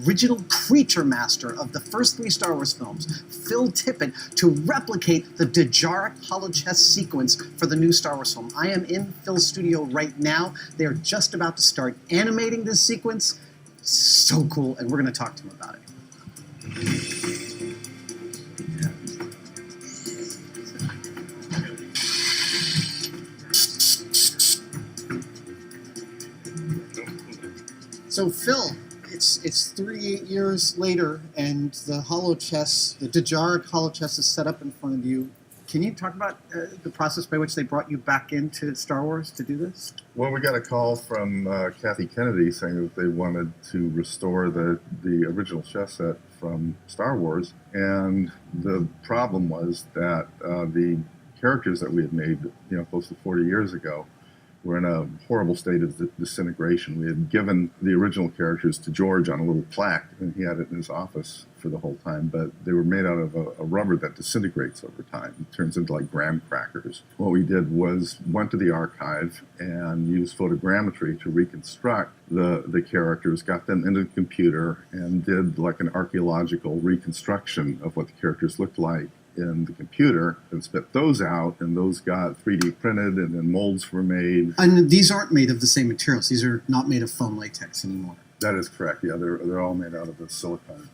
original creature master of the first 3 Star Wars films, Phil Tippett, to replicate the Halochess sequence for the new Star Wars film. I am in Phil's studio right now. They are just about to start animating this sequence. So cool, and we're going to talk to him about it. So Phil, it's 38 years later, and the Halochess, the Halochess is set up in front of you. Can you talk about the process by which they brought you back into Star Wars to do this? Well, we got a call from Kathy Kennedy saying that they wanted to restore the original chess set from Star Wars, and the problem was that the characters that we had made, close to 40 years ago, were in a horrible state of disintegration. We had given the original characters to George on a little plaque, and he had it in his office for the whole time, but they were made out of a rubber that disintegrates over time. It turns into like graham crackers. What we did was went to the archive and used photogrammetry to reconstruct the characters, got them into the computer, and did like an archaeological reconstruction of what the characters looked like in the computer, and spit those out, and those got 3D printed, and then molds were made. And these aren't made of the same materials. These are not made of foam latex anymore. That is correct. Yeah, they're all made out of the silicone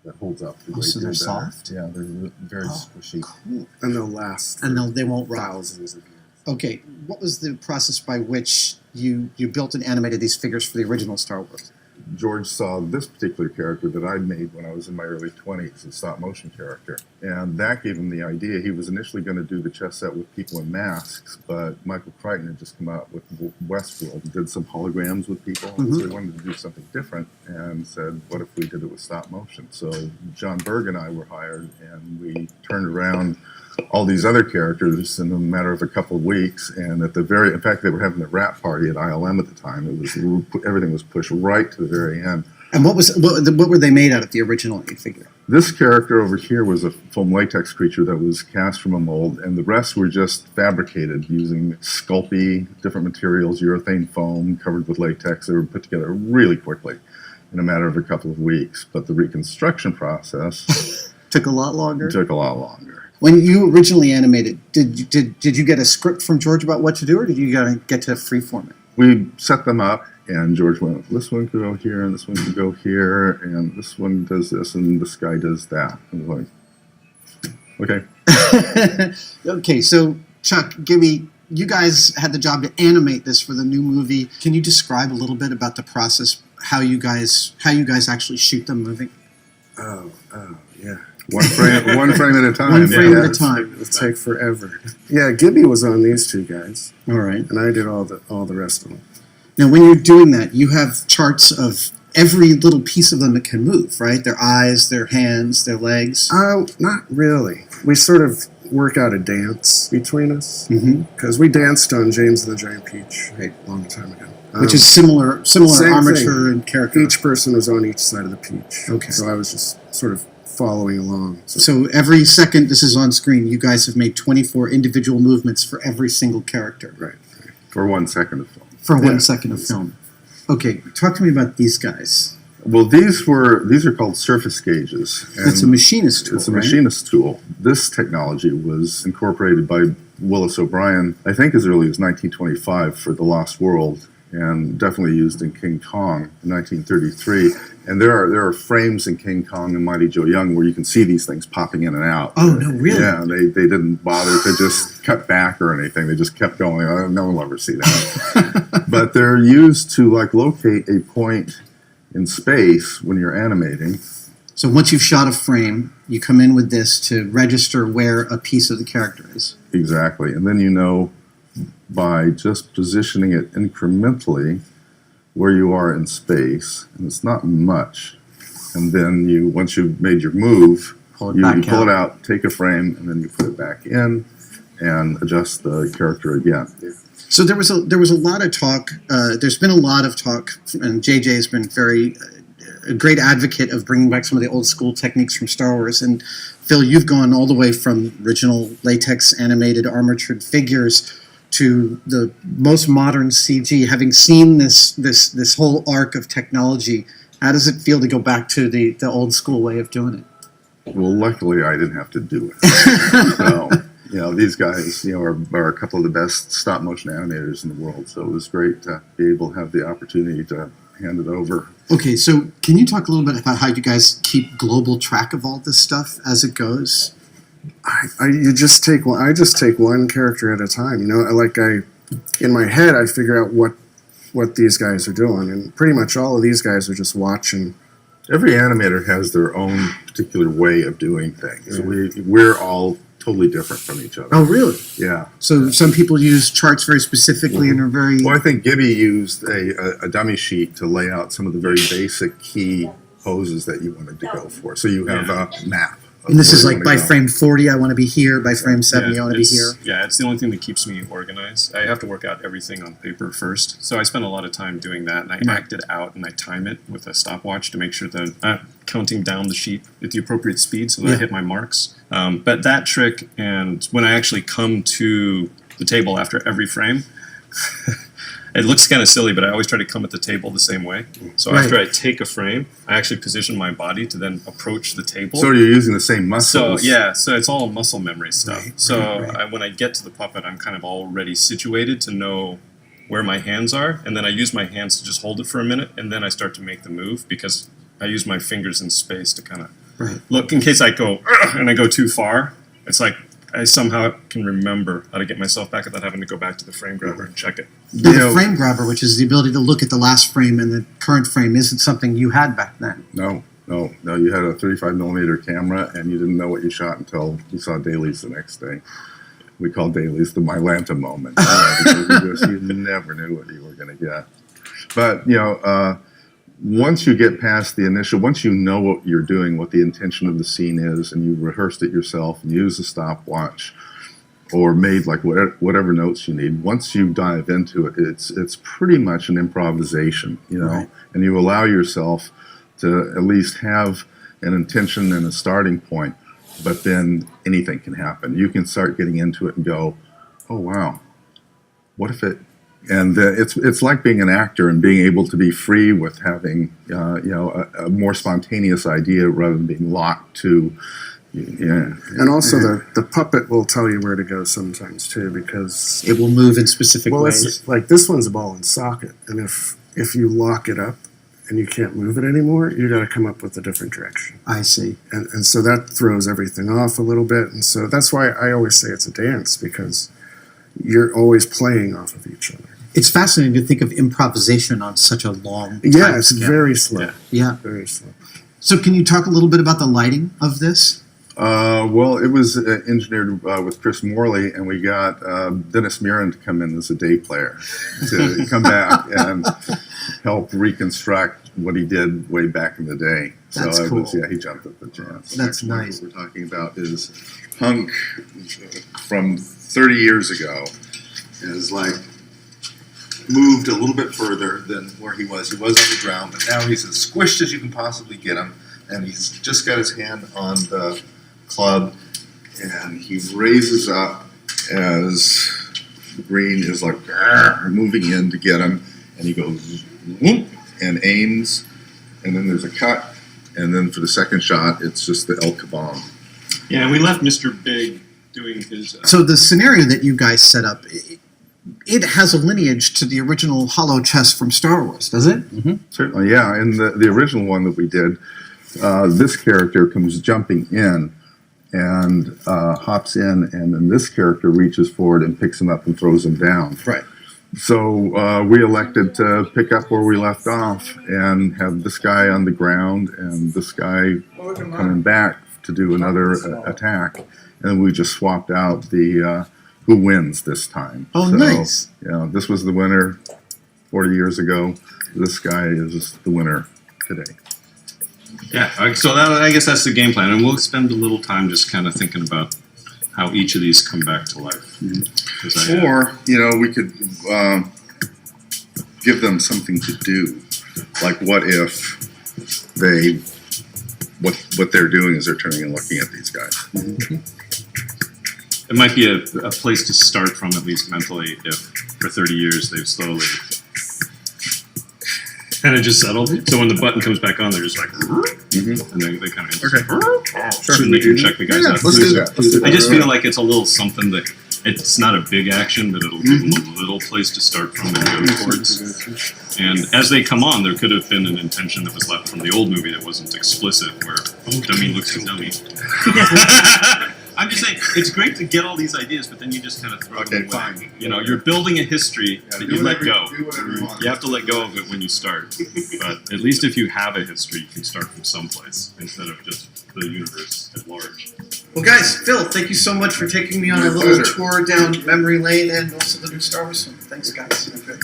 that holds up. So they're soft? Yeah, they're very squishy. Cool. And they'll last. And they won't rot. Thousands of years. Okay, what was the process by which you built and animated these figures for the original Star Wars? George saw this particular character that I'd made when I was in my early 20s, a stop-motion character, and that gave him the idea. He was initially going to do the chess set with people in masks, but Michael Crichton had just come out with Westworld and did some holograms with people, so he wanted to do something different and said, what if we did it with stop-motion? So John Berg and I were hired, and we turned around all these other characters in a matter of a couple of weeks, and in fact, they were having a wrap party at ILM at the time. Everything was pushed right to the very end. And what were they made out of, the original figure? This character over here was a foam latex creature that was cast from a mold, and the rest were just fabricated using Sculpey, different materials, urethane foam covered with latex. They were put together really quickly in a matter of a couple of weeks, but the reconstruction process took a lot longer. When you originally animated, did you get a script from George about what to do, or did you get to freeform it? We set them up, and George went, this one could go here, and this one could go here, and this one does this, and this guy does that. And I was like, okay. Okay, so Chuck, you guys had the job to animate this for the new movie. Can you describe a little bit about the process, how you guys actually shoot them moving? Oh, yeah. One frame at a time. One frame at a time. It'll take forever. Yeah, Gibby was on these two guys. All right. And I did all the rest of them. Now, when you're doing that, you have charts of every little piece of them that can move, right? Their eyes, their hands, their legs. Oh, not really. We sort of work out a dance between us. Because we danced on James and the Giant Peach a long time ago. Which is similar armature and character. Each person was on each side of the peach. Okay. So I was just sort of following along. So every second this is on screen, you guys have made 24 individual movements for every single character. Right. For 1 second of film. For 1 second of film. Okay, talk to me about these guys. Well, these are called surface gauges. That's a machinist tool, It's a machinist tool. This technology was incorporated by Willis O'Brien, I think as early as 1925 for The Lost World, and definitely used in King Kong in 1933. And there are frames in King Kong and Mighty Joe Young where you can see these things popping in and out. Oh, no, really? Yeah, they didn't bother to just cut back or anything. They just kept going. No one will ever see that. But they're used to locate a point in space when you're animating. So once you've shot a frame, you come in with this to register where a piece of the character is. Exactly. And then you know by just positioning it incrementally where you are in space, and it's not much. And then once you've made your move, you pull it out, take a frame, and then you put it back in and adjust the character again. So there was a lot of talk. There's been a lot of talk, and JJ has been a great advocate of bringing back some of the old school techniques from Star Wars. And Phil, you've gone all the way from original latex animated armatured figures to the most modern CG. Having seen this whole arc of technology, How does it feel to go back to the old school way of doing it? Well, luckily I didn't have to do it. So, these guys, are a couple of the best stop motion animators in the world. So it was great to be able to have the opportunity to hand it over. Okay, so can you talk a little bit about how you guys keep global track of all this stuff as it goes? I just take one character at a time. In my head, I figure out what these guys are doing, and pretty much all of these guys are just watching. Every animator has their own particular way of doing things. Yeah. We're all totally different from each other. Oh, really? Yeah. So some people use charts very specifically and are very... Well, I think Gibby used a dummy sheet to lay out some of the very basic key poses that you wanted to go for. So you have a map. And this is like by frame 40, I want to be here. By frame 70, I want to be here. Yeah, it's the only thing that keeps me organized. I have to work out everything on paper first. So I spend a lot of time doing that, and I act it out, and I time it with a stopwatch to make sure that I'm counting down the sheet at the appropriate speed so that I hit my marks. But that trick, and when I actually come to the table after every frame, it looks kind of silly, but I always try to come at the table the same way. So after I take a frame, I actually position my body to then approach the table. So you're using the same muscles. So it's all muscle memory stuff. When I get to the puppet, I'm kind of already situated to know where my hands are, and then I use my hands to just hold it for a minute, and then I start to make the move because I use my fingers in space to kind of look in case I go and I go too far. It's like I somehow can remember how to get myself back without having to go back to the frame grabber and check it. The frame grabber, which is the ability to look at the last frame and the current frame, isn't something you had back then. No. You had a 35 millimeter camera, and you didn't know what you shot until you saw dailies the next day. We call dailies the Mylanta moment. Because you never knew what you were going to get. But, once you get past the initial, once you know what you're doing, what the intention of the scene is, and you rehearsed it yourself and use a stopwatch or made like whatever notes you need, once you dive into it, it's pretty much an improvisation, and you allow yourself to at least have an intention and a starting point, but then anything can happen. You can start getting into it and go, oh, wow, what if it... And it's like being an actor and being able to be free with having a more spontaneous idea rather than being locked to. And also the puppet will tell you where to go sometimes too, because it will move in specific ways. It's, like this one's a ball and socket, and if you lock it up and you can't move it anymore, you got to come up with a different direction. I see. And so that throws everything off a little bit, and so that's why I always say it's a dance, because you're always playing off of each other. It's fascinating to think of improvisation on such a long time it's scale. very slow. Yeah. Very slow. So can you talk a little bit about the lighting of this? Well, it was engineered with Chris Morley, and we got Dennis Mirren to come in as a day player to come back and help reconstruct what he did way back in the day. That's so cool. He jumped at the chance. That's Actually, nice. What we're talking about is Hunk from 30 years ago is like moved a little bit further than where he was. He was on the ground, but now he's as squished as you can possibly get him, and he's just got his hand on the club, and he raises up as the green is like moving in to get him, and he goes whoop, and aims, and then there's a cut, and then for the second shot, it's just the El Kabong. Yeah, and we left Mr. Big doing his... So the scenario that you guys set up, it has a lineage to the original Halochess from Star Wars, does it? Mm-hmm. Certainly, yeah. In the original one that we did, this character comes jumping in and hops in, and then this character reaches forward and picks him up and throws him down. Right. So we elected to pick up where we left off and have this guy on the ground and this guy coming back to do another attack. And then we just swapped out the who wins this time. Oh, so, nice. This was the winner 40 years ago. This guy is the winner today. Yeah, so I guess that's the game plan. And we'll spend a little time just kind of thinking about how each of these come back to life. Mm-hmm. Or, we could give them something to do. Like, what if what they're doing is they're turning and looking at these guys. Mm-hmm. It might be a place to start from, at least mentally, if for 30 years they've slowly... kind of just settle. So when the button comes back on, they're just like, and they kind of Sure. and they can check the guys out. Let's do that. I just feel like it's a little something that it's not a big action, but it'll give them a little place to start from and go towards. And as they come on, there could have been an intention that was left from the old movie that wasn't explicit, where dummy looks at dummy. I'm just saying, it's great to get all these ideas, but then you just kind of throw them away. Fine. You know, you're building a history that you let go. Do whatever you want. You have to let go of it when you start. But at least if you have a history, you can start from someplace instead of just the universe at large. Well, guys, Phil, thank you so much for taking me on a My little pleasure. tour down memory lane and also the new Star Wars film. Thanks, guys. Okay.